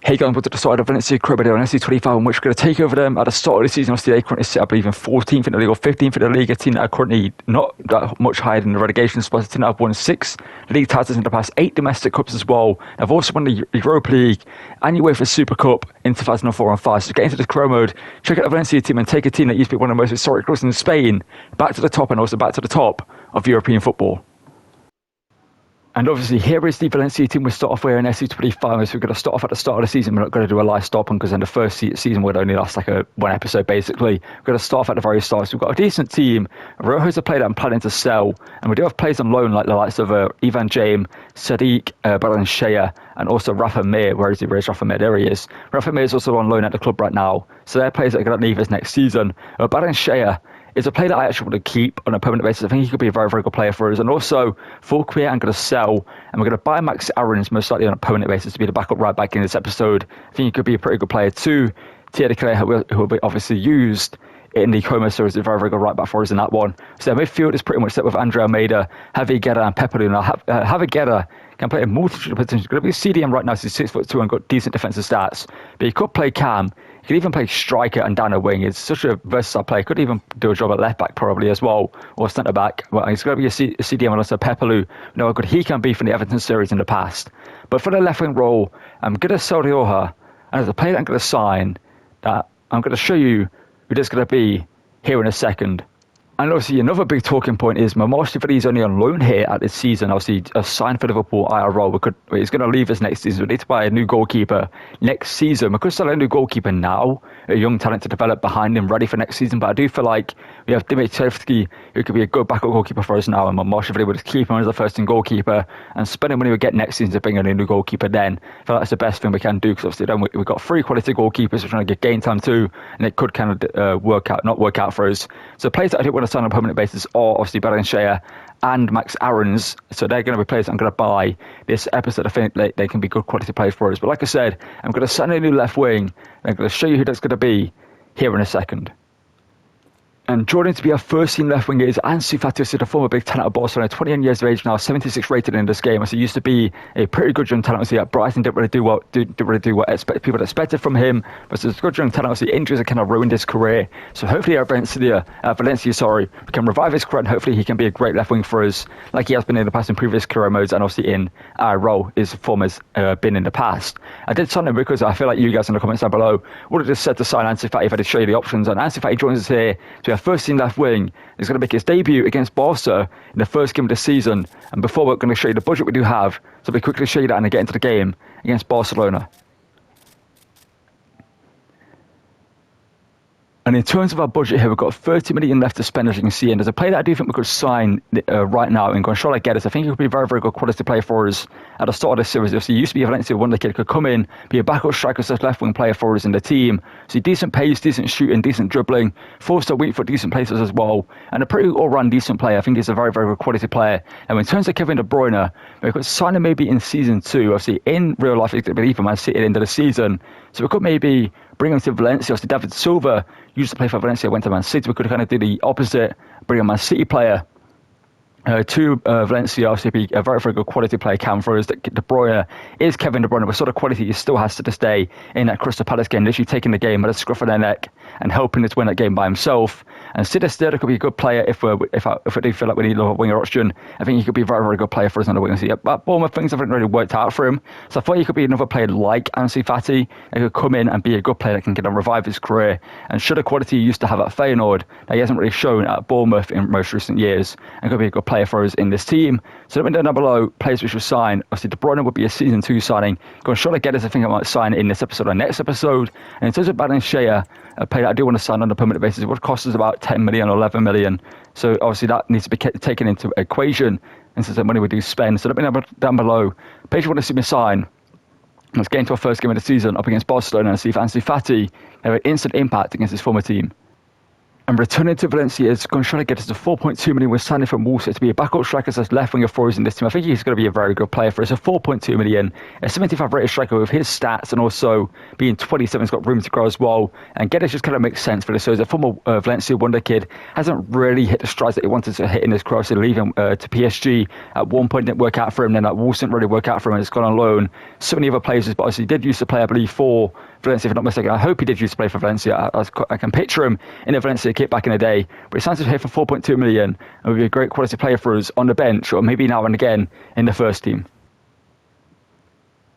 Hey guys, welcome to the start of Valencia Career Mode on SC25, in which we're going to take over them at the start of the season. Obviously, they currently sit, I believe, in 14th in the league or 15th in the league. A team that are currently not that much higher than the relegation spots. A team that have won 6 league titles in the past, 8 domestic cups as well. They've also won the Europa League and UEFA Super Cup in 2004 and 5. So get into this Career Mode, check out the Valencia team, and take a team that used to be one of the most historic clubs in Spain back to the top, and also back to the top of European football. And obviously, here is the Valencia team. We start off with an SC25, so we're going to start off at the start of the season. We're not going to do a live stop on, because then the first season would only last like one episode, basically. We're going to start off at the very start. So we've got a decent team. Rojo's a player that I'm planning to sell, and we do have players on loan, like the likes of Ivan James, Sadiq, Valencia, and also Rafa Mir. Where is he? Where's Rafa Mir? There he is. Rafa Mir is also on loan at the club right now. So they're players that are going to leave us next season. Valencia is a player that I actually want to keep on a permanent basis. I think he could be a very, very good player for us. And also, for Queer, I'm going to sell, and we're going to buy Max Aarons most likely on a permanent basis to be the backup right back in this episode. I think he could be a pretty good player too. Thierry Clay, who will be obviously used in the Como series, is a very, very good right back for us in that one. So midfield is pretty much set with Andre Almeida, Javi Guerra, and Pepe Luna. Javi Guerra can play a multitude of positions. He's going to be CDM right now, so he's 6'2" and got decent defensive stats. But he could play cam. He could even play striker and down a wing. He's such a versatile player. He could even do a job at left back probably as well, or centre back. Well, he's going to be a CDM, and also Pepe Luna. You know how good he can be from the Everton series in the past. But for the left wing role, I'm going to sell Rioja, and as a player that I'm going to sign, that I'm going to show you who that's going to be here in a second. And obviously, another big talking point is Mamarshvili is only on loan here at this season. Obviously, a sign for Liverpool IRL. He's going to leave us next season. We need to buy a new goalkeeper next season. We could sell a new goalkeeper now, a young talent to develop behind him, ready for next season. But I do feel like we have Dimitrievski, who could be a good backup goalkeeper for us now, and Mamarshvili would just keep him as the first team goalkeeper and spend the money we get next season to bring in a new goalkeeper then. I feel like that's the best thing we can do, because obviously then we've got 3 quality goalkeepers. We're trying to get game time too, and it could kind of not work out for us. So players that I don't want to sign on a permanent basis are obviously Valencia and Max Aarons. So they're going to be players I'm going to buy this episode. I think they can be good quality players for us. But like I said, I'm going to sign a new left wing. I'm going to show you who that's going to be here in a second. And joining to be our first team left winger is Ansu Fati, the former big talent of Barcelona, 21 years of age now, 76 rated in this game. So he used to be a pretty good young talent. At Brighton, didn't really do what people expected from him. But it's a good young talent. Injuries have kind of ruined his career. So hopefully Valencia, we can revive his career, and hopefully he can be a great left wing for us, like he has been in the past in previous career modes, and obviously in our role his form has been in the past. I did sign him because I feel like you guys in the comments down below would have just said to sign Ansu Fati if I did show you the options. And Ansu Fati joins us here to first team left wing. He's going to make his debut against Barca in the first game of the season. And before, we're going to show you the budget we do have, so we quickly show you that and get into the game against Barcelona. And in terms of our budget here, we've got 30 million left to spend, as you can see. And there's a player that I do think we could sign right now in Gonzalo Guedes. I think he could be a very, very good quality player for us at the start of this series. He used to be a Valencia wonder kid, could come in, be a backup striker, left wing player for us in the team. So decent pace, decent shooting, decent dribbling, 4-star weak foot, decent places as well, and a pretty all-round decent player. I think he's a very, very good quality player. And in terms of Kevin De Bruyne, we could sign him maybe in season 2. Obviously, in real life, he's going to be leaving Man City at the end of the season. So we could maybe bring him to Valencia. Obviously, David Silva used to play for Valencia, went to Man City. We could kind of do the opposite, bring a Man City player to Valencia. Obviously be a very, very good quality player cam for us. De Bruyne is Kevin De Bruyne, but sort of quality he still has to this day in that Crystal Palace game, literally taking the game at a scruff of their neck and helping us win that game by himself. And Sinister could be a good player if we do feel like we need a winger option. I think he could be a very, very good player for us on the wing. So, but Bournemouth, things haven't really worked out for him. So I thought he could be another player like Ansu Fati that could come in and be a good player that can revive his career. And should a quality he used to have at Feyenoord that he hasn't really shown at Bournemouth in most recent years, and could be a good player for us in this team. So let me know down below players which will sign. Obviously, De Bruyne would be a season 2 signing. Gonzalo Guedes, I think I might sign in this episode or next episode. And in terms of Valencia, a player that I do want to sign on a permanent basis, it would cost us about 10 million or 11 million. So obviously that needs to be taken into equation in terms of money we do spend. So let me know down below page you want to see me sign. Let's get into our first game of the season up against Barcelona and see if Ansu Fati have an instant impact against his former team. And returning to Valencia is going to try to get us to 4.2 million. We're signing from Wolves to be a backup striker as left winger for us in this team. I think he's going to be a very good player for us. So 4.2 million, a 75 rated striker with his stats and also being 27, he's got room to grow as well. And Geddes just kind of makes sense for this. So as a former Valencia wonder kid, hasn't really hit the strides that he wanted to hit in his career. So leaving to PSG at one point didn't work out for him. Then at Wolves didn't really work out for him. It's gone on loan. So many other places, but obviously he did used to play, I believe, for Valencia, if I'm not mistaken. I hope he did used to play for Valencia. I can picture him in a Valencia kit back in the day. But he signs us here for 4.2 million and would be a great quality player for us on the bench or maybe now and again in the first team.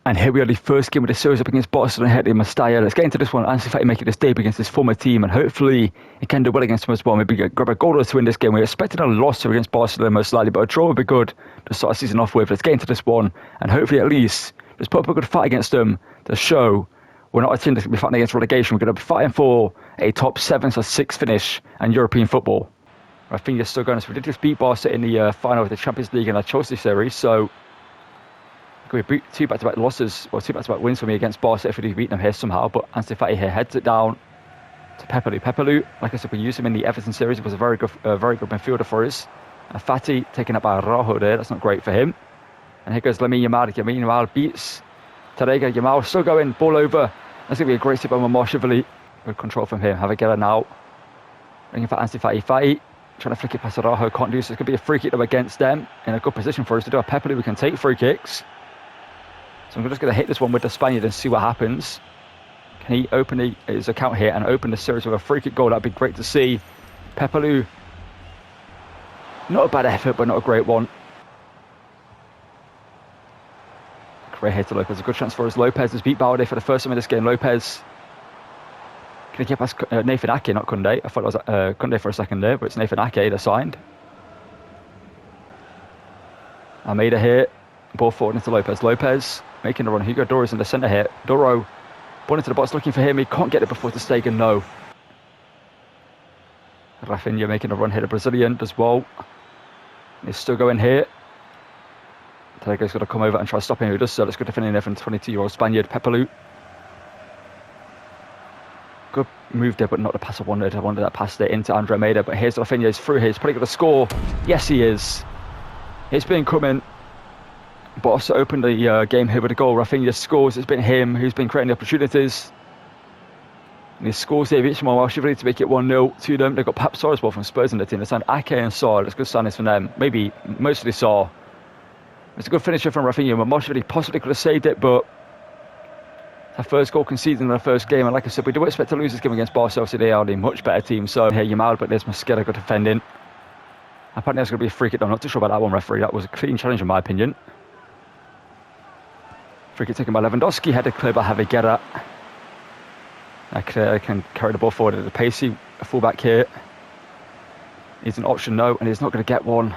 And here we are, the first game of the series up against Barcelona ahead of Mestalla. Let's get into this one. Ansu Fati making this debut against his former team, and hopefully he can do well against them as well. Maybe grab a goal or two in this game. We're expecting a loss against Barcelona most likely, but a draw would be good to start the season off with. Let's get into this one, and hopefully at least let's put up a good fight against them to show we're not a team that's going to be fighting against relegation. We're going to be fighting for a top 7 or 6 finish in European football. I think you're still going to. So we did just beat Barca in the final of the Champions League in our Chelsea series, so we beat 2 back-to-back losses, or 2 back-to-back wins for me against Barca if we do beat them here somehow. But Ansu Fati here heads it down to Pepelu. Pepelu, like I said, we used him in the Everton series. It was a very good midfielder for us. And Fati taken up by Araujo there. That's not great for him. And here goes Lamine Yamal. Lamine Yamal beats Tarega. Yamal still going, ball over. That's going to be a great sip by Mamashvili. Good control from him. Have a get now. Bringing for Ansu Fati. Fati trying to flick it past Araujo. Can't do so. It's going to be a free kick though against them. In a good position for us to do. A Pepelu, we can take free kicks. So I'm just going to hit this one with the Spaniard and see what happens. Can he open his account here and open the series with a free kick goal? That'd be great to see. Pepelu, not a bad effort, but not a great one. Great hit to Lopez. A good chance for us. Lopez has beat Balde for the first time in this game. Lopez. Can he get past Nathan Ake, not Kunde? I thought it was Kunde for a second there, but it's Nathan Ake that's signed. Almeida here. Ball forward into Lopez. Lopez making a run. Hugo Doro's in the centre here. Doro, ball into the box looking for him. He can't get it before Ter Stegen. No. Rafinha making a run here. The Brazilian does well. He's still going here. Terega's got to come over and try to stop him. Who does so? Let's go defending there from 22-year-old Spaniard, Pepelu. Good move there, but not the pass I wanted. I wanted that pass there into Andre Almeida. But here's Rafinha. He's through here. He's probably going to score. Yes, he is. It's been coming. But also opened the game here with a goal. Rafinha scores. It's been him who's been creating the opportunities. And he scores here. Reaching more Welshvili to make it 1-0 to them. They've got Pap Sarr as well from Spurs in the team. They signed Ake and Sarr. That's good signings from them. Maybe mostly Sarr. It's a good finisher from Rafinha. Welshvili possibly could have saved it, but our first goal conceded in the first game. And like I said, we do expect to lose this game against Barca. Obviously, they are a much better team. So here Yamal, but there's Mosquera good defending. Apparently, there's going to be a free kick. I'm not too sure about that one, referee. That was a clean challenge in my opinion. Free kick taken by Lewandowski, headed clear by Javi Guerra. Can carry the ball forward at the pacey, a fullback here. He's an option, no, and he's not going to get one.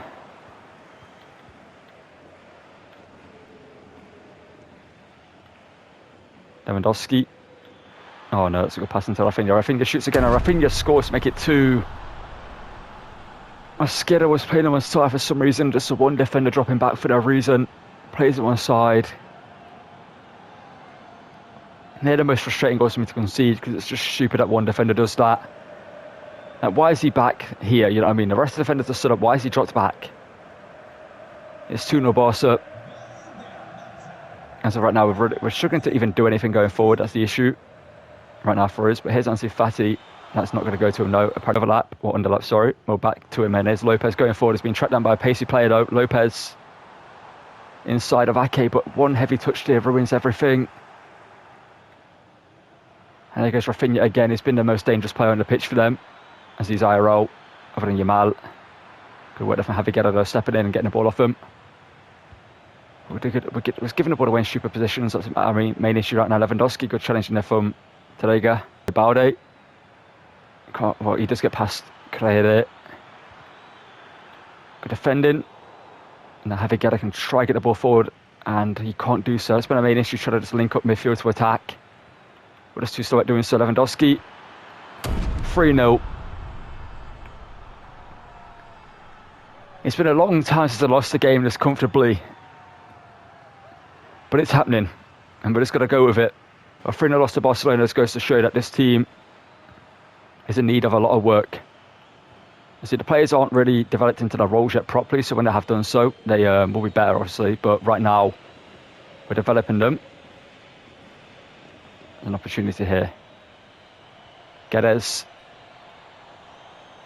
Lewandowski. Oh no, it's a good pass into Rafinha. Rafinha shoots again, and Rafinha scores to make it 2. Mosquera was playing on one side for some reason, just a one defender dropping back for no reason. Plays it one side. They're the most frustrating goals for me to concede because it's just stupid that one defender does that. Like, why is he back here? You know what I mean? The rest of the defenders are stood up. Why is he dropped back? It's 2-0 Barca. And so right now we're struggling to even do anything going forward. That's the issue right now for us. But here's Ansu Fati. That's not going to go to him, no. Apparent overlap, or underlap, sorry. Well, back to him, and there's Lopez going forward. Has been tracked down by a pacey player, though. Lopez inside of Ake, but one heavy touch there ruins everything. And there goes Rafinha again. He's been the most dangerous player on the pitch for them, as he's IRL, other than Yamal. Good work from Javi Guerra stepping in and getting the ball off him. We're giving the ball away in stupid positions. That's our main issue right now. Lewandowski, good challenge in there from Tarega. Balde. Well, he does get past Correa there. Good defending. And now Javi Guerra can try to get the ball forward, and he can't do so. That's been our main issue, trying to just link up midfield to attack. We're just too slow at doing so. Lewandowski. 3-0. It's been a long time since I lost the game this comfortably. But it's happening. And we're just going to go with it. A 3-0 loss to Barcelona goes to show that this team is in need of a lot of work. See, the players aren't really developed into their roles yet properly, so when they have done so, they will be better, obviously. But right now, we're developing them. There's an opportunity here. Geddes.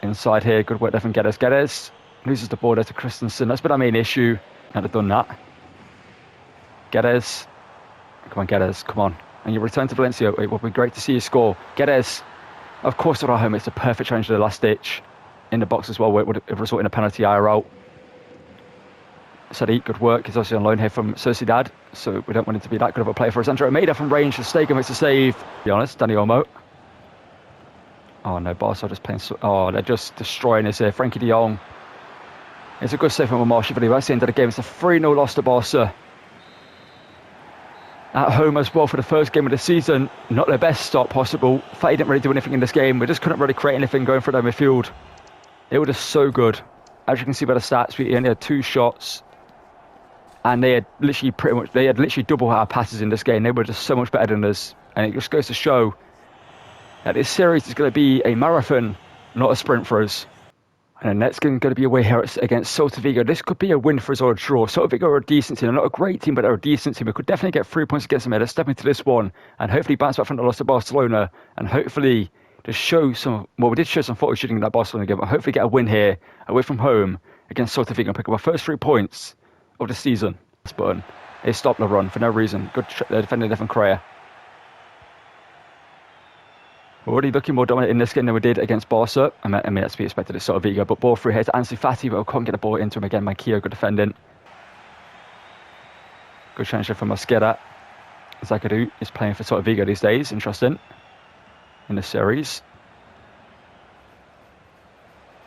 Inside here, good work there from Geddes. Geddes loses the ball there to Christensen. That's been our main issue. Now they've done that. Geddes. Come on, Geddes, come on. And you return to Valencia. It would be great to see you score. Geddes. Of course, at our home, it's a perfect challenge to the last ditch. In the box as well, where it would have resulted in a penalty IRL. Sadiq, good work. He's obviously on loan here from Sociedad, so we don't want him to be that good of a player for us. Andrew Almeida from range. Stegen makes a save. To be honest, Danny Olmo. Oh no, Barca just playing. Oh, they're just destroying us here. Frankie de Jong. It's a good save from Marshall. That's the end of the game. It's a 3-0 loss to Barca. At home as well for the first game of the season. Not their best start possible. Fatty didn't really do anything in this game. We just couldn't really create anything going for their midfield. They were just so good. As you can see by the stats, we only had 2 shots. And they had literally double our passes in this game. They were just so much better than us. And it just goes to show that this series is going to be a marathon, not a sprint for us. And the next game is going to be away here against Celta Vigo. This could be a win for us or a draw. Celta Vigo are a decent team. They're not a great team, but they're a decent team. We could definitely get 3 points against them here. Let's step into this one and hopefully bounce back from the loss to Barcelona. And hopefully to show some, well, we did show some forward shooting in that Barcelona game, but hopefully get a win here away from home against Celta Vigo and pick up our first 3 points of the season. This button. They stopped the run for no reason. Good defending there from Correa. We're already looking more dominant in this game than we did against Barca. I mean, that's to be expected at Celta Vigo, but ball through here to Ansu Fati, but we can't get the ball into him again. Manquillo, good defending. Good challenge from Mosquera. Zagadou is playing for Celta Vigo these days. Interesting. In this series.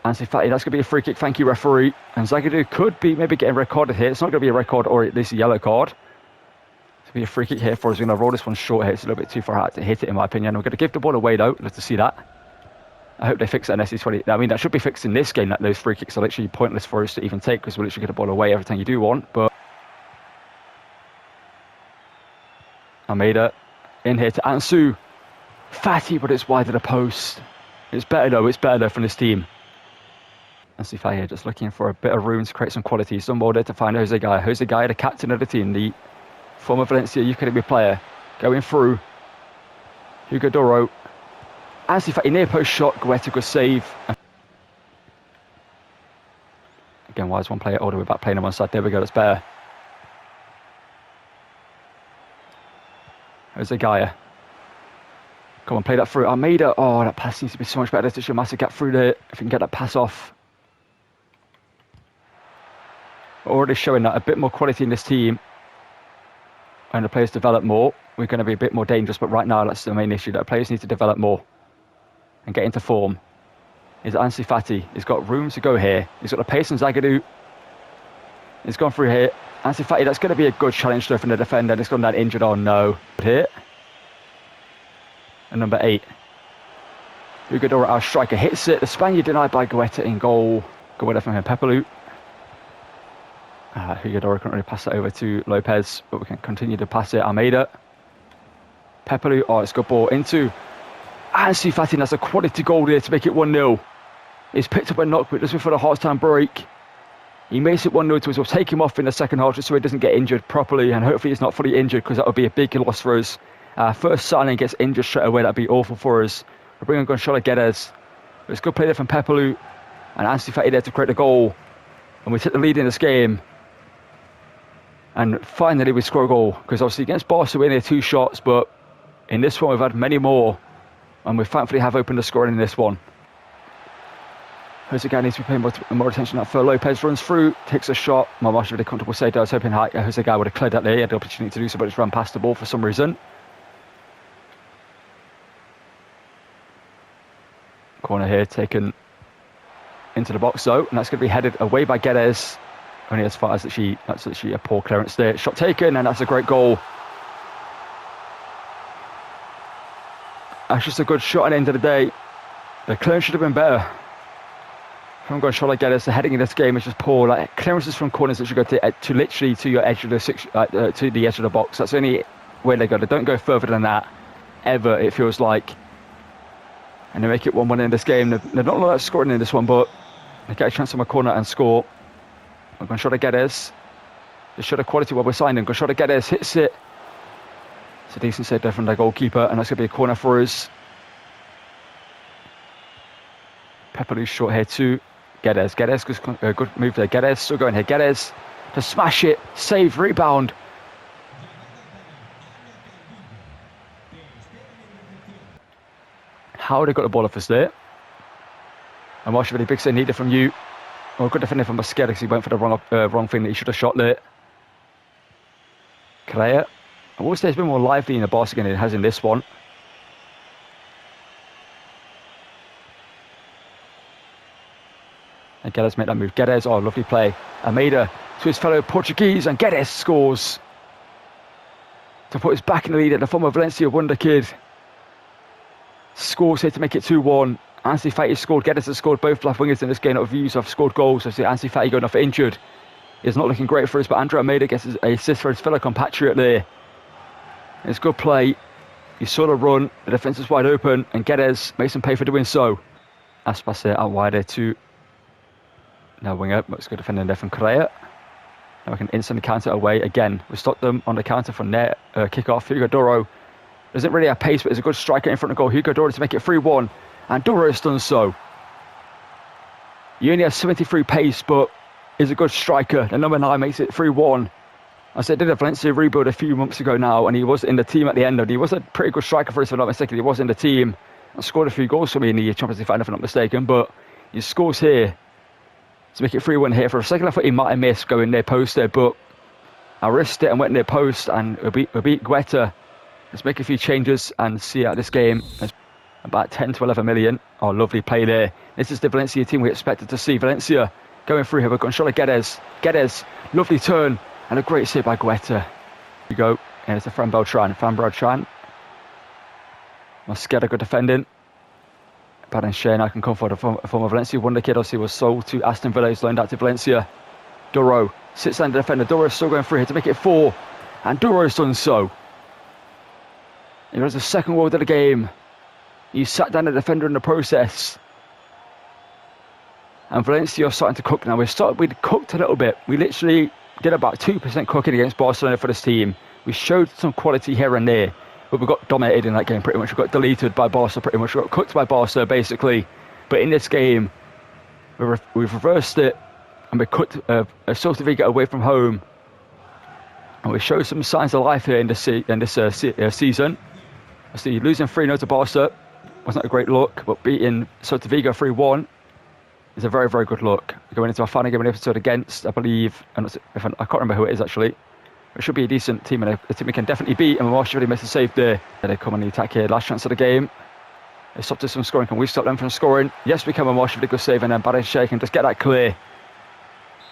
Ansu Fati, that's going to be a free kick. Thank you, referee. And Zagadou could be maybe getting red carded here. It's not going to be a red card or at least a yellow card. It's going to be a free kick here for us. We're going to roll this one short here. It's a little bit too far out to hit it, in my opinion. We're going to give the ball away, though. Let's see that. I hope they fix it in SC20. I mean, that should be fixed in this game, that those free kicks are literally pointless for us to even take because we'll literally get the ball away every time you do one. But Almeida in here to Ansu Fati, but it's wide of the post. It's better, though, from this team. Ansu Fati here just looking for a bit of room to create some quality. Some more there to find Jose Gaya. Jose Gaya, the captain of the team, the former Valencia Youth Academy player, going through. Hugo Doro. Ansu Fati, near post shot. Guetta, good save. Again, why is one player all the way back playing on one side? There we go, that's better. Jose Gaya. Come on, play that through. Almeida. Oh, that pass needs to be so much better. There's a massive gap through there. If we can get that pass off. We're already showing that a bit more quality in this team. When the players develop more, we're going to be a bit more dangerous. But right now, that's the main issue. That players need to develop more and get into form. Is Ansu Fati. He's got room to go here. He's got the pace on Zagadou. He's gone through here. Ansu Fati, that's going to be a good challenge though from the defender. He's gone down injured. Oh no. Here. And number 8. Hugo Doro, our striker, hits it. The Spaniard denied by Guetta in goal. Good work from him. Pepelu. Hugo Doro can't really pass that over to Lopez, but we can continue to pass it. Almeida. Pepelu. Oh, it's a good ball into Ansu Fati. That's a quality goal there to make it 1-0. He's picked up a knock, but just before the half-time break. He makes it 1-0 to us. We'll take him off in the second half just so he doesn't get injured properly, and hopefully he's not fully injured because that would be a big loss for us. First signing gets injured straight away. That'd be awful for us. We're bringing on Gonzalo Guedes. It's a good play there from Pepelu and Ansu Fati there to create the goal. And we take the lead in this game. And finally we score a goal. Because obviously against Barca we only had 2 shots. But in this one we've had many more. And we thankfully have opened the scoring in this one. Jose Gaya needs to be paying more attention to that. For Lopez runs through, takes a shot. Marsh really comfortable save. I was hoping Jose Gaya would have cleared that there. He had the opportunity to do so, but just ran past the ball for some reason. Corner here taken into the box though, and that's going to be headed away by Guedes. Only as far as that's actually a poor clearance there. Shot taken, and that's a great goal. That's just a good shot at the end of the day. The clearance should have been better. From Gonzalo Guedes, the heading in this game is just poor. Like clearances from corners that should go to literally to your edge of the to the edge of the box. That's the only way they go. They don't go further than that ever. It feels like. And they make it 1-1 in this game. They're not like scoring in this one, but They get a chance on my corner and score. I'm going to shot at Guedes. Just shot a quality while we're signing. Going to shot at Guedes. Hits it. It's a decent save there from the goalkeeper, and that's going to be a corner for us. Pepper loose short here to Guedes. Guedes, good move there. Guedes still going here. Guedes to smash it. Save, rebound. How would have got the ball off us there? And Marshall really big save needed from you. Well, good defending from Mosquera because he went for the wrong thing that he should have shot there. Correa. I will say it's been more lively in the boss again than it has in this one. And Guedes made that move. Guedes, oh, lovely play. Almeida to his fellow Portuguese, and Guedes scores to put us back in the lead at the former Valencia wonder kid. Scores here to make it 2-1. Ansu Fati scored. Guedes has scored. Both left wingers in this game. Not views have scored goals. So Ansu Fati going off injured. It's not looking great for us, but Andrew Almeida gets an assist for his fellow compatriot there. It's good play. He saw the run. The defence is wide open, and Guedes makes him pay for doing so. Aspas out wide there to now winger. Let's go defending there from Correa. Now we can instantly counter away again. We stopped them on the counter from there. Kick-off. Hugo Doro doesn't really have pace, but he's a good striker in front of goal. Hugo Doro to make it 3-1, and Doro has done so. He only has 73 pace, but he's a good striker. The number 9 makes it 3-1. I said, did a Valencia rebuild a few months ago now, and he was in the team at the end. He was a pretty good striker for us, if I'm not mistaken. He was in the team and scored a few goals for me in the Champions League final, if I'm not mistaken. But he scores here to make it 3-1 here. For a second, I thought he might have missed going near post there, but I risked it and went near post, and we beat Guetta. Let's make a few changes and see out this game. It's about 10 to 11 million. Oh, lovely play there. This is the Valencia team we expected to see. Valencia going through here. We've got Shola Guedes. Guedes, lovely turn and a great save by Guetta. Here we go. And it's a Fran Beltran. Mosquera, good defending. Baden Shea now can come for the former Valencia wonder kid. Obviously was sold to Aston Villa. He's loaned out to Valencia. Duro sits down the defender. Duro is still going through here to make it 4. And Duro has done so. It was the second goal of the game. He sat down the defender in the process. And Valencia are starting to cook now. We'd cooked a little bit. We literally did about 2% cooking against Barcelona for this team. We showed some quality here and there, but we got dominated in that game pretty much. We got deleted by Barca pretty much. We got cooked by Barca basically. But in this game, we've reversed it, and we cooked Celta Vigo away from home. And we showed some signs of life here in this season. See, losing 3-0 to Barca wasn't a great look, but beating Celta Vigo 3-1 is a very, very good look. We're going into our final game of the episode against, I believe, I can't remember who it is actually. It should be a decent team, and a team we can definitely beat, and Marshall really missed a save there. They come on the attack here, last chance of the game. They stopped us from scoring. Can we stop them from scoring? Yes, we can. And Marshall with a good save, and then Baden Shea can just get that clear.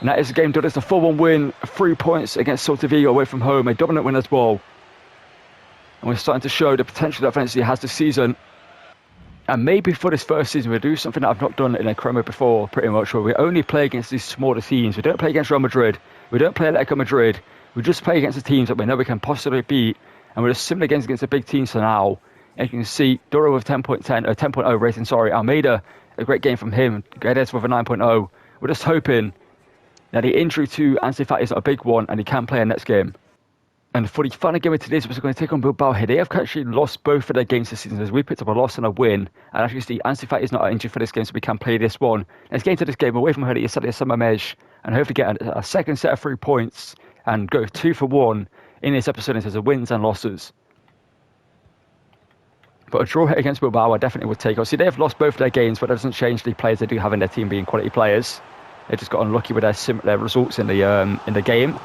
And that is the game done. It's a 4-1 win, 3 points against Celta Vigo away from home, a dominant win as well. And we're starting to show the potential that Valencia has this season. And maybe for this first season, we'll do something that I've not done in a Chroma before, pretty much, where we only play against these smaller teams. We don't play against Real Madrid. We don't play Atletico Madrid. We just play against the teams that we know we can possibly beat. And we're just simply against the big teams for now. And you can see Duro with 10.0 rating, Almeida, a great game from him. Guedes with a 9.0. We're just hoping that the injury to Ansu Fati is not a big one and he can play in next game. And for the final game of today's, we're going to take on Bilbao here. They have actually lost both of their games this season, as we picked up a loss and a win. And as you see, Ansu Fati is not injured for this game, so we can play this one. Let's get into this game away from Hurley, Sadia Samamej, and hopefully get a second set of 3 points and go 2 for 1 in this episode in terms of wins and losses. But a draw here against Bilbao, I definitely would take. Obviously, they have lost both of their games, but that doesn't change the players they do have in their team being quality players. They just got unlucky with their results in the game.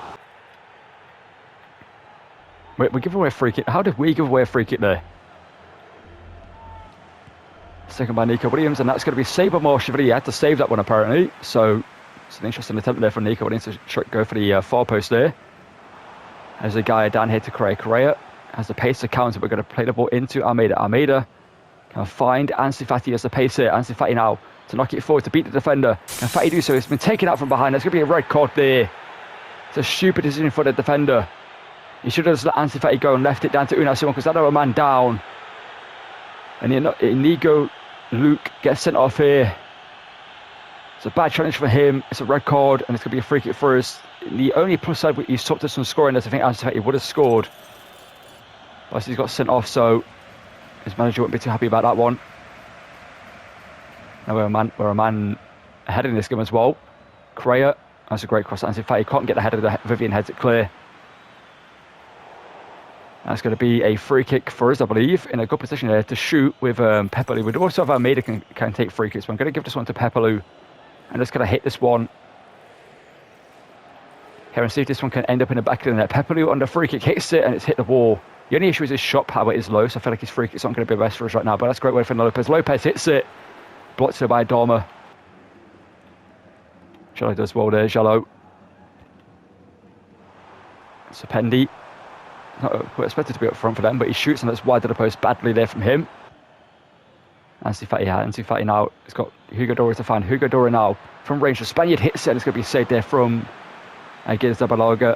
We give away a free kick. How did we give away a free kick there? Second by Nico Williams, and that's going to be saved by Marshall. He had to save that one apparently. So it's an interesting attempt there from Nico Williams to go for the far post there. There's a guy down here to Correa. Correa has the pace to counter. We're going to play the ball into Almeida. Almeida can find Ansu Fati as the pace here. Ansu Fati now to knock it forward to beat the defender. Can Fati do so? It's been taken out from behind. There's going to be a red card there. It's a stupid decision for the defender. He should have just let Ansu Fati go and left it down to Unai Simon, because that other man down. And Inigo Luke gets sent off here. It's a bad challenge for him. It's a red card, and it's going to be a free kick for us. The only plus side he's stopped us from scoring is I think Ansu Fati would have scored. But he's got sent off, so his manager won't be too happy about that one. Now we're a man ahead in this game as well. Correa, that's a great cross. Ansu Fati can't get the header. Vivian heads it clear. That's going to be a free kick for us, I believe, in a good position there to shoot with Pepelu. We do also have Almeida can take free kicks, but I'm going to give this one to Pepelu. And just going to hit this one here and see if this one can end up in the back of the net. Pepelu on the free kick hits it and it's hit the wall. The only issue is his shot power is low, so I feel like his free kick's not going to be the best for us right now, but that's a great way for Lopez. Lopez hits it, blocked it by Dharma. Jallo does well there, Jallo. Sependi. Not expected to be up front for them, but he shoots and that's wide to the post badly there from him. Ansu Fati now. It's got Hugo Dora to find. Hugo Dora now from range. The Spaniard hits it and it's going to be saved there from Aguirre Zabalaga.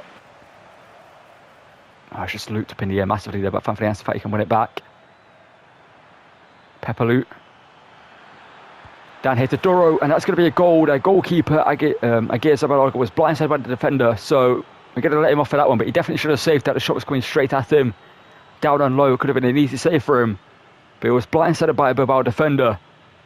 Oh, it's just looped up in the air massively there, but thankfully Ansu Fati can win it back. Pepelu. Down here to Doro, and that's going to be a goal. Their goalkeeper, Aguirre Zabalaga, was blindsided by the defender, so we're going to let him off for that one, but he definitely should have saved that. The shot was coming straight at him. Down and low, could have been an easy save for him. But he was blindsided by a Bilbao defender.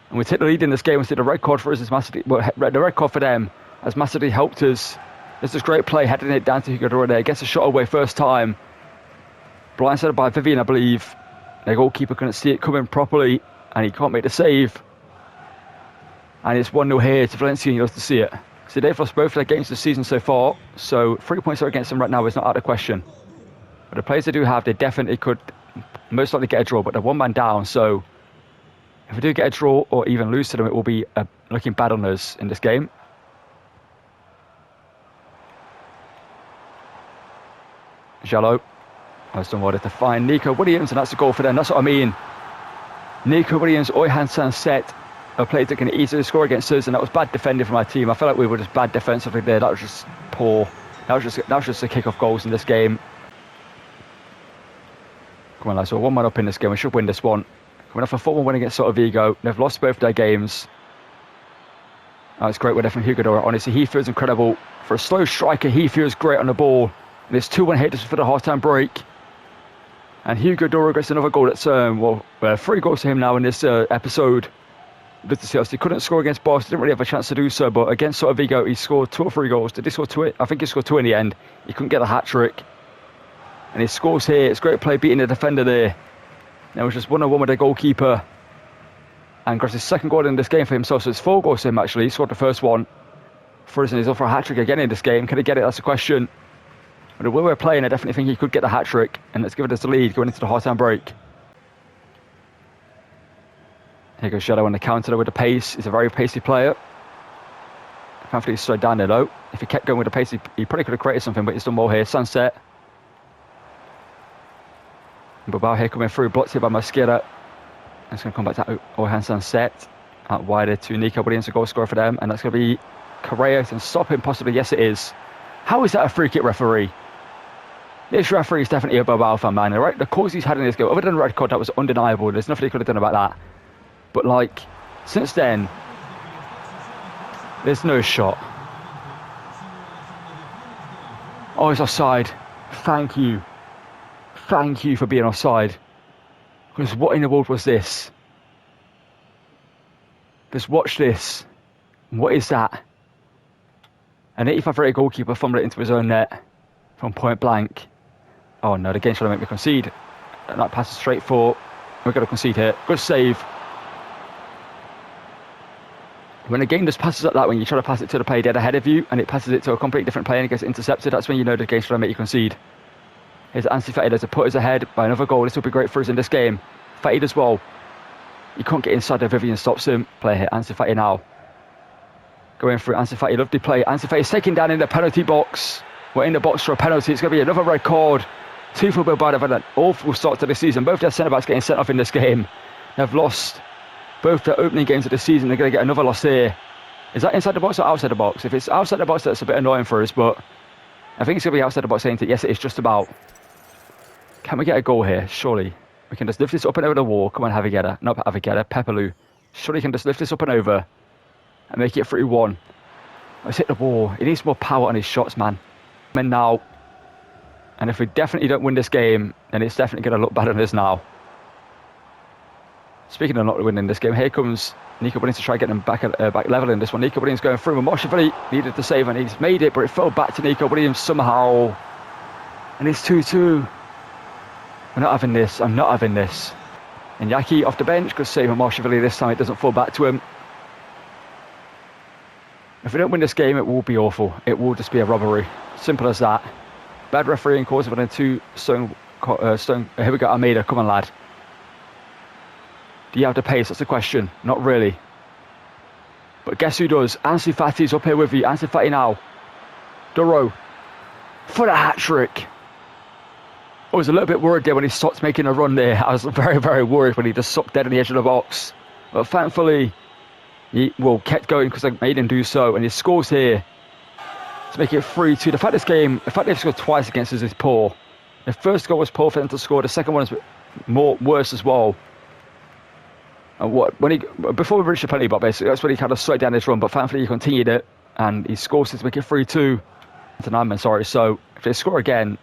And we take the lead in this game. We see the red card for us is massively, well, the red card for them has massively helped us. This is great play, heading it down to Hugo Dora there. Gets a shot away first time. Blindsided by Vivian, I believe. The goalkeeper couldn't see it coming properly, and he can't make the save. And it's 1-0 here to Valencia, and he loves to see it. So they've lost both their games this season so far, so 3 points are against them right now is not out of question. But the players they do have, they definitely could most likely get a draw, but they're one man down, so if we do get a draw or even lose to them, it will be looking bad on us in this game. Jallo has done well to find Nico Williams, and that's a goal for them. That's what I mean. Nico Williams, Oyhan Sanset, a player that can easily score against us, and that was bad defending from our team. I felt like we were just bad defensively there. That was just poor. That was just the kick-off goals in this game. Come on, lads, we're 1-1 up in this game. We should win this one. Coming off a 4-1 win against Celta Vigo. They've lost both their games. Oh, it's great winner from Hugo Dora. Honestly, he feels incredible. For a slow striker, he feels great on the ball. And it's 2-1 hit just for the half-time break. And Hugo Dora gets another goal. That's 3 goals to him now in this episode. He couldn't score against Barca, didn't really have a chance to do so, but against Celta Vigo he scored 2 or 3 goals. Did he score 2? I think he scored 2 in the end. He couldn't get the hat-trick. And he scores here. It's great play beating the defender there. Now it's just 1-1 with the goalkeeper. And got his second goal in this game for himself, so it's 4 goals to him actually. He scored the first one for us, and he's up for a hat-trick again in this game. Can he get it? That's the question. But the way we're playing, I definitely think he could get the hat-trick, and it's given us the lead going into the half-time break. Here goes Shadow on the counter with the pace. He's a very pacey player. Thankfully he's slowed down there though. If he kept going with the pace, he probably could have created something, but he's done well here. Sunset. Bilbao here coming through, blocked here by Mosquera. It's going to come back to Oyhan Sunset. Out wider to Nico Williams, a goal scorer for them, and that's going to be Correa to stop him possibly. Yes, it is. How is that a free kick, referee? This referee is definitely a Bilbao fan, man. Right? The calls he's had in this game, other than the red card, that was undeniable. There's nothing he could have done about that. But like, since then, there's no shot. Oh, it's offside. Thank you. Thank you for being offside. Because what in the world was this? Just watch this. What is that? An 85-rated goalkeeper fumbled it into his own net from point blank. Oh no, the game's trying to make me concede. And that passes straight for. We're going to concede here. Good save. When a game just passes like that, when you try to pass it to the player dead ahead of you and it passes it to a completely different player and it gets intercepted, that's when you know the game's trying to make you concede. Here's Ansu Fati to put us ahead by another goal. This will be great for us in this game. Fati as well. He can't get inside there. Vivian stops him. Play here. Ansu Fati now. Going through Ansu Fati. Lovely play. Ansu Fati is taken down in the penalty box. We're in the box for a penalty. It's going to be another red card. 2 for Bilbao. They've had an awful start to the season. Both their centre-backs getting sent off in this game. They've lost both their opening games of the season. They're going to get another loss here. Is that inside the box or outside the box? If it's outside the box, that's a bit annoying for us, but I think it's going to be outside the box, ain't it? Yes, it is just about. Can we get a goal here? Surely. We can just lift this up and over the wall. Come on, Javiera. Not Javiera, Pepelu. Surely we can just lift this up and over. and make it 3-1. Let's hit the ball. He needs more power on his shots, man. And now, and if we definitely don't win this game, then it's definitely going to look better than this now. Speaking of not winning this game, here comes Nico Williams to try and get them back level in this one. Nico Williams going through, and Moshevili needed the save, and he's made it, but it fell back to Nico Williams somehow. And it's 2-2. I'm not having this. I'm not having this. And Yaki off the bench, good save on Moshevili this time. It doesn't fall back to him. If we don't win this game, it will be awful. It will just be a robbery. Simple as that. Bad refereeing cause within 2 stone. Here we go, Almeida. Come on, lad. Do you have the pace? That's the question. Not really. But guess who does? Ansu Fati's up here with you. Ansu Fati now. Duro. For the hat-trick. I was a little bit worried there when he stopped making a run there. I was very, very worried when he just sucked dead on the edge of the box. But thankfully, he kept going because I made him do so. And he scores here to make it 3-2. The fact they've scored twice against us is poor. The first goal was poor for them to score. The second one is worse as well. And before we reached the penalty box, basically, that's when he kind of slowed down his run. But thankfully, he continued it. And he scores to make it 3-2. To 9 men, sorry. So if they score again,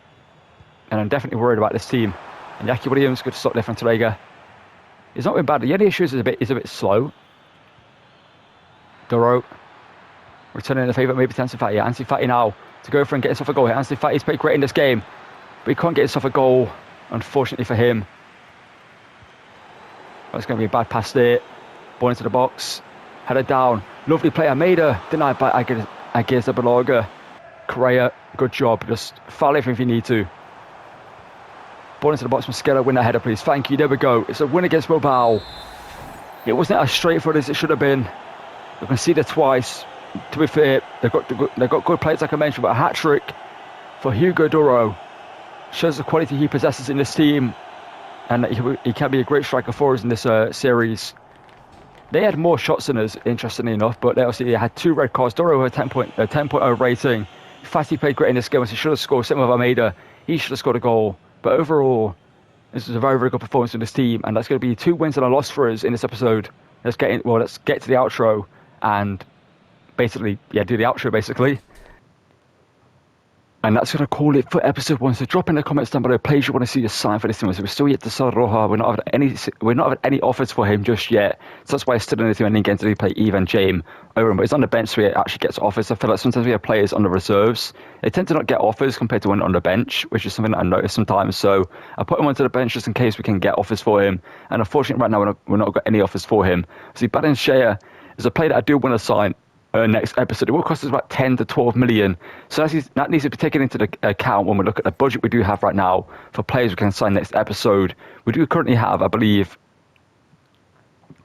and I'm definitely worried about this team. And Yaki Williams, good stop there from Terega. He's not been bad. The only issue is a bit slow. Duro returning the favour maybe to Ansu Fati. Ansu Fati now to go for and get himself a goal. Ansu Fati's played great in this game, but he can't get himself a goal, unfortunately for him. Well, it's going to be a bad pass there. Ball into the box. Headed down. Lovely play. Almeida denied by Aguirre Zabalaga. Correa, good job. Just foul if you need to. Ball into the box from Skella. Win that header, please. Thank you. There we go. It's a win against Bilbao. It wasn't as straightforward as it should have been. We conceded twice. To be fair, they've got good players, like I mentioned, but a hat-trick for Hugo Duro shows the quality he possesses in this team, and he can be a great striker for us in this series. They had more shots than us, interestingly enough, but they also had 2 red cards. Duro had a 10.0 rating. Fati played great in this game, so he should have scored. Same with Almeida. He should have scored a goal. But overall, this is a very, very good performance from this team, and that's going to be 2 wins and a loss for us in this episode. Let's get to the outro and basically, do the outro basically. And that's going to call it for episode 1. So drop in the comments down below, please, you want to see a sign for this team. So we're still yet to sell Roja. We're not having any offers for him just yet. So that's why he's still in the team, and again today play Ivan James over him. But he's on the bench, so he actually gets offers. I feel like sometimes we have players on the reserves. They tend to not get offers compared to when on the bench, which is something that I notice sometimes. So I put him onto the bench just in case we can get offers for him. And unfortunately right now we're not got any offers for him. See, Valencia is a player that I do want to sign next episode. It will cost us about 10 to 12 million. So that needs to be taken into the account when we look at the budget we do have right now for players we can sign next episode. We do currently have, I believe,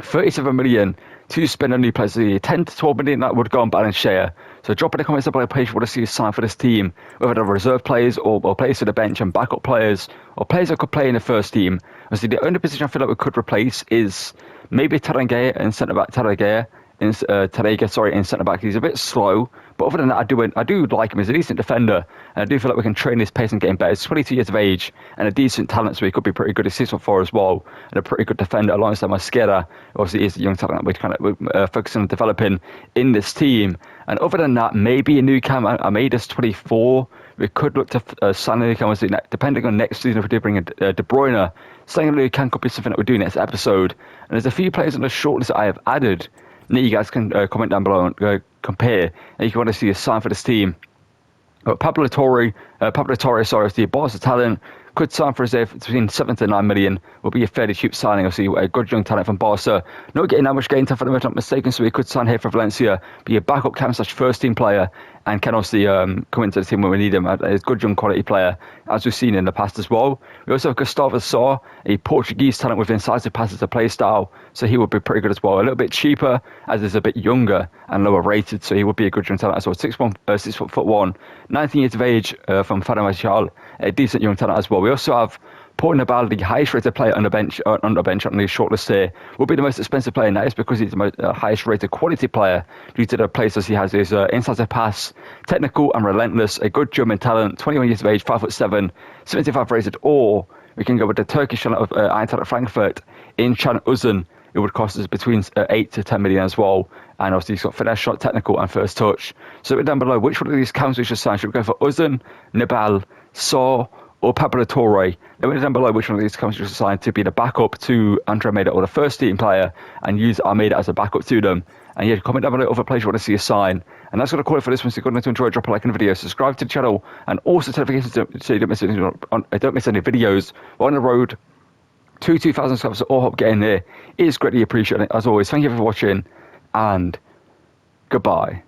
37 million to spend on new players. 10 to 12 million that would go on Valencia. So drop in the comments below, please, if you want to see a sign for this team, whether they're reserve players or players to the bench and backup players, or players that could play in the first team. Obviously, the only position I feel like we could replace is maybe Taranga and centre-back Taranga. In centre-back. He's a bit slow, but other than that, I do like him. He's a decent defender, and I do feel like we can train his pace and get him better. He's 22 years of age and a decent talent, so he could be pretty good. He's 6'4" as well, and a pretty good defender alongside Mosquera. Obviously, he's a young talent that we're focusing on developing in this team. And other than that, maybe a new cam. I made us 24. We could look to sign a new cam, depending on next season if we do bring De Bruyne. Signing a new cam could be something that we do next episode. And there's a few players on the shortlist that I have added. Now you guys can comment down below and compare. And you can want to see a sign for this team. Pablo Torre, is the Barca talent. Could sign for us there between 7 to 9 million. Will be a fairly cheap signing. Obviously, a good young talent from Barca. Not getting that much game time for them, if I'm not mistaken. So he could sign here for Valencia. Be a backup cam / first team player. And can also come into the team when we need him. A good young quality player, as we've seen in the past as well. We also have Gustavo Sá, a Portuguese talent with incisive passes to play style. So he would be pretty good as well. A little bit cheaper, as he's a bit younger and lower rated. So he would be a good young talent as well. 6'1", 19 years of age from Faramachal. A decent young talent as well. We also have Paul Nabal, the highest rated player on the bench on the shortlist here, will be the most expensive player, and that is because he's the highest rated quality player due to the places he has his incisive pass, technical and relentless, a good German talent, 21 years of age, 5'7", 75 rated, or we can go with the Turkish talent of Eintracht Frankfurt in Can Uzun. It would cost us between 8 to 10 million as well. And obviously he's got finesse shot, technical, and first touch. So down below, which one of these counts we should sign? Should we go for Uzun, Nibal, Saw, or Pablo Torre? Let me know down below which one of these counts we should sign to be the backup to Andre Almeida or the first team player, and use Almeida as a backup to them. And yeah, comment down below other players you want to see a sign. And that's going to call it for this one. So if you're going to enjoy, drop a like on the video, subscribe to the channel, and also notifications so you don't miss any videos. We're on the road to 2,000 subs, so all help getting there. It is greatly appreciated. As always, thank you for watching, and goodbye.